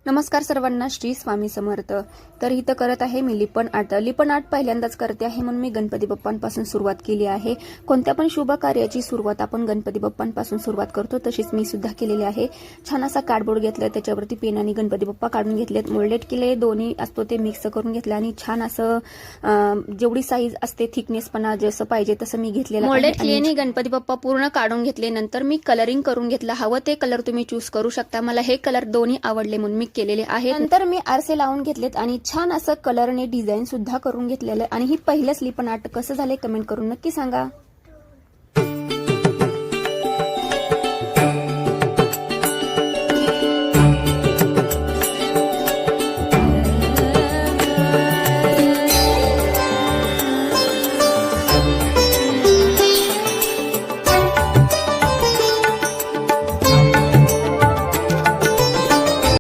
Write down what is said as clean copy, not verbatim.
नमस्कार सर्वांना, श्री स्वामी समर्थ। तर इथं करत आहे मी लिपण आर्ट। लिपण आर्ट पहिल्यांदाच करते आहे म्हणून मी गणपती बाप्पांपासून सुरुवात केली आहे। कोणत्या पण शुभ कार्याची सुरुवात आपण गणपती बाप्पांपासून सुरुवात करतो, तशीच मी सुद्धा केलेली आहे। छान असा कार्डबोर्ड घेतला, त्याच्यावरती पेन आणि गणपती बाप्पा काढून घेतलेत, मोल्डेड केले, दोन्ही असतो ते मिक्स करून घेतले आणि छान असं जेवढी साईज असते थिकनेसपणा जसं पाहिजे तसं मी घेतलेलं आहे। मोल्डेड केले गणपती बाप्पा पूर्ण काढून घेतले, नंतर मी कलरिंग करून घेतलं। हवं ते कलर तुम्ही चूज करू शकता। मला हे कलर दोन्ही आवडले म्हणून मी केलेले आहे। नंतर मी आरसे लावून घेतलेत आणि छान असं कलरने डिझाईन सुद्धा करून घेतलेलं आणि ही पहिलंच लिपण आर्ट कसं झालंय कमेंट करून नक्की सांगा।